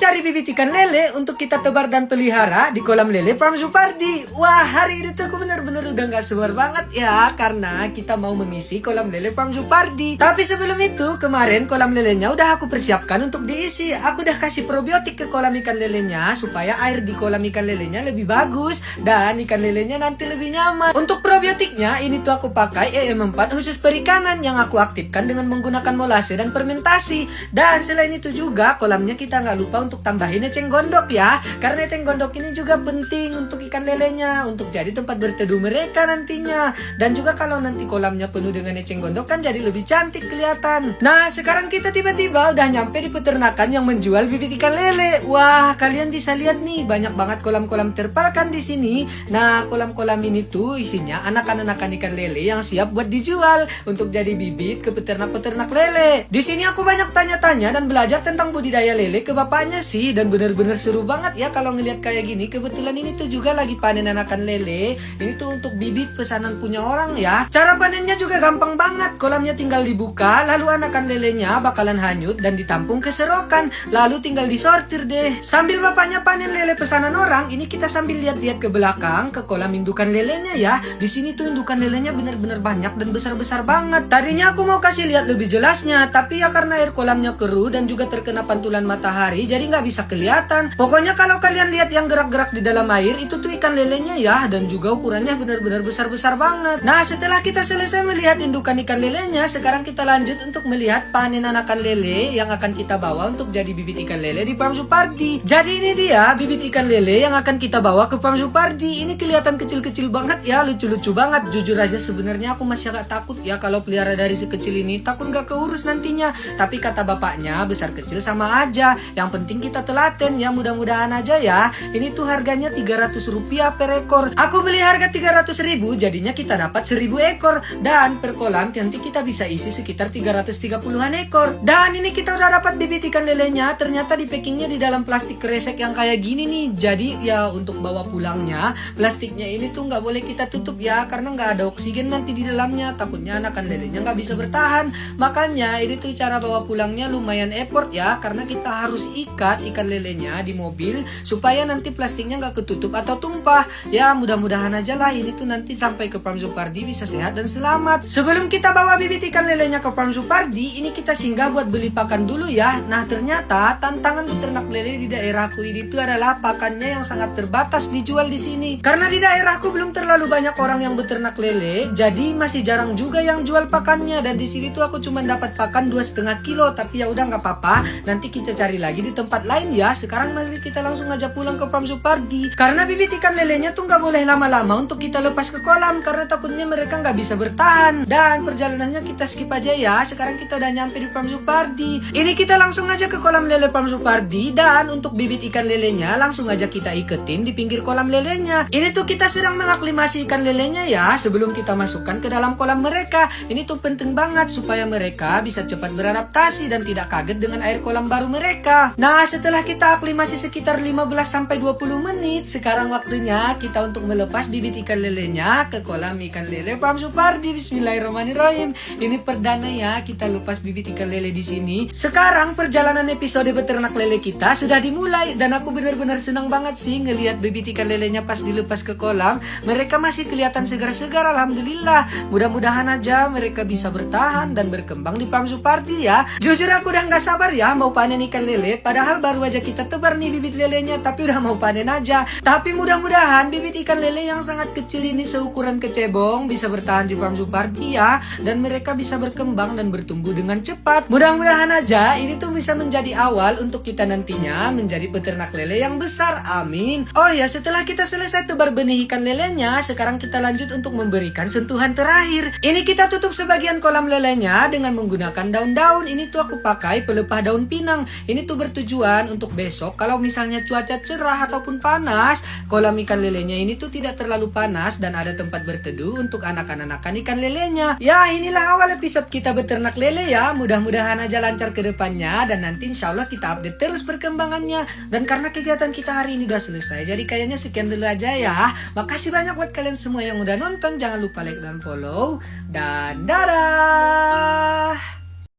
mencari bibit ikan lele untuk kita tebar dan pelihara di kolam lele Farm Supardi. Wah, hari ini tuh aku bener-bener udah gak sabar banget ya, karena kita mau mengisi kolam lele Farm Supardi. Tapi sebelum itu, kemarin kolam lelenya udah aku persiapkan untuk diisi. Aku udah kasih probiotik ke kolam ikan lelenya supaya air di kolam ikan lelenya lebih bagus dan ikan lelenya nanti lebih nyaman. Untuk probiotiknya ini tuh aku pakai EM4 khusus perikanan yang aku aktifkan dengan menggunakan molase dan fermentasi. Dan selain itu juga kolamnya kita nggak lupa untuk tambahin eceng gondok ya, karena eceng gondok ini juga penting untuk ikan lelenya untuk jadi tempat berteduh mereka nantinya. Dan juga kalau nanti kolamnya penuh dengan eceng gondok kan jadi lebih cantik kelihatan. Nah, sekarang kita tiba-tiba udah nyampe di peternakan yang menjual bibit ikan lele. Wah, kalian bisa lihat nih, banyak banget kolam-kolam terpal kan di sini. Nah, kolam-kolam ini tuh isinya anak-anakan ikan lele yang siap buat dijual untuk jadi bibit ke peternak-peternak lele. Di sini aku banyak tanya-tanya dan belajar tentang budidaya lele ke bapaknya sih, dan bener-bener seru banget ya kalau ngelihat kayak gini. Kebetulan ini tuh juga lagi panen anakan lele. Ini tuh untuk bibit pesanan punya orang ya. Cara panennya juga gampang banget. Kolamnya tinggal dibuka, lalu anakan lelenya bakalan hanyut dan ditampung ke serokan, lalu tinggal disortir deh. Sambil bapaknya panen lele pesanan orang, ini kita sambil lihat-lihat ke belakang ke kolam indukan lelenya ya. Di sini tuh indukan lelenya bener-bener banyak dan besar-besar banget. Tadinya aku mau kasih lihat lebih jelasnya, tapi ya karena air kolamnya keruh dan juga terkena pantulan matahari, jadi nggak bisa kelihatan. Pokoknya kalau kalian lihat yang gerak-gerak di dalam air, itu tuh ikan lelenya ya, dan juga ukurannya benar-benar besar-besar banget. Nah, setelah kita selesai melihat indukan ikan lelenya, sekarang kita lanjut untuk melihat panen anakan lele yang akan kita bawa untuk jadi bibit ikan lele di Farm Supardi. Jadi ini dia bibit ikan lele yang akan kita bawa ke Farm Supardi. Ini kelihatan kecil-kecil banget ya, lucu-lucu banget. Jujur aja sebenarnya aku masih agak takut ya kalau pelihara dari sekecil ini, takut nggak keurus nantinya. Tapi kata bapaknya besar kecil sama aja, yang penting kita telaten ya, mudah-mudahan aja ya. Ini tuh harganya Rp300 per ekor. Aku beli harga 300.000, jadinya kita dapat 1000 ekor. Dan per kolam nanti kita bisa isi sekitar 330-an ekor. Dan ini kita udah dapat bibit ikan lelenya. Ternyata di packingnya di dalam plastik kresek yang kayak gini nih. Jadi ya untuk bawa pulangnya, plastiknya ini tuh nggak boleh kita tutup ya, karena nggak ada oksigen nanti di dalamnya. Takutnya anakan lelenya nggak bisa bertahan. Makanya ini tuh cara bawa pulangnya lumayan effort ya, karena kita harus ikat ikan lelenya di mobil supaya nanti plastiknya nggak ketutup atau tumpah. Ya mudah-mudahan aja lah ini tuh nanti sampai ke Farm Supardi bisa sehat dan selamat. Sebelum kita bawa bibit ikan lelenya ke Farm Supardi, ini kita singgah buat beli pakan dulu ya. Nah, ternyata tantangan beternak lele di daerahku ini tuh adalah pakannya yang sangat terbatas dijual di sini. Karena di daerahku belum terlalu banyak orang yang beternak lele, jadi masih jarang juga yang jual pakannya. Dan di sini tuh aku cuma dapat pakan 2,5 kilo. Tapi ya udah nggak apa-apa, nanti kita cari lagi di tempat lain ya. Sekarang mari kita langsung aja pulang ke Farm Supardi, karena bibit ikan lelenya tuh nggak boleh lama-lama untuk kita lepas ke kolam, karena takutnya mereka nggak bisa bertahan. Dan perjalanannya kita skip aja ya. Sekarang kita udah nyampe di Farm Supardi. Ini kita langsung aja ke kolam lele Farm Supardi, dan untuk bibit ikan lelenya langsung aja kita iketin di pinggir kolam lelenya. Ini tuh kita sedang mengaklimasi ikan lelenya ya, sebelum kita masukkan ke dalam kolam mereka. Ini tuh penting banget supaya mereka bisa cepat beradaptasi dan tidak kaget dengan air kolam baru mereka. Nah, setelah kita aklimasi sekitar 15-20 menit, sekarang waktunya kita untuk melepas bibit ikan lelenya ke kolam ikan lele Farm Supardi. Bismillahirrahmanirrahim. Ini perdana ya kita lepas bibit ikan lele di sini. Sekarang perjalanan episode beternak lele kita sudah dimulai, dan aku benar-benar senang banget sih ngelihat bibit ikan lelenya pas dilepas ke kolam. Mereka masih kelihatan segar-segar, alhamdulillah. Mudah-mudahan aja mereka bisa bertahan dan berkembang di Farm Supardi ya. Jujur aku udah nggak sabar ya mau panen ikan lele, padahal baru aja kita tebar nih bibit lelenya, tapi udah mau panen aja. Tapi mudah-mudahan bibit ikan lele yang sangat kecil ini seukuran kecebong bisa bertahan di Farm Supardi ya, dan mereka bisa berkembang dan bertumbuh dengan cepat. Mudah-mudahan aja ini tuh bisa menjadi awal untuk kita nantinya menjadi peternak lele yang besar, amin. Oh ya, setelah kita selesai tebar benih ikan lelenya, sekarang kita lanjut untuk memberikan sentuhan terakhir. Ini kita tutup sebagian kolam lelenya dengan menggunakan daun-daun. Ini tuh aku pakai pelepah daun pinang. Ini tuh bertujuan untuk besok kalau misalnya cuaca cerah ataupun panas, kolam ikan lelenya ini tuh tidak terlalu panas dan ada tempat berteduh untuk anak-anakan ikan lelenya. Ya, inilah awal episode kita beternak lele ya. Mudah-mudahan aja lancar ke depannya, dan nanti insya Allah kita update terus perkembangannya. Dan karena kegiatan kita hari ini udah selesai, jadi kayaknya sekian dulu aja ya. Makasih banyak buat kalian semua yang udah nonton. Jangan lupa like dan follow. Dan dadah.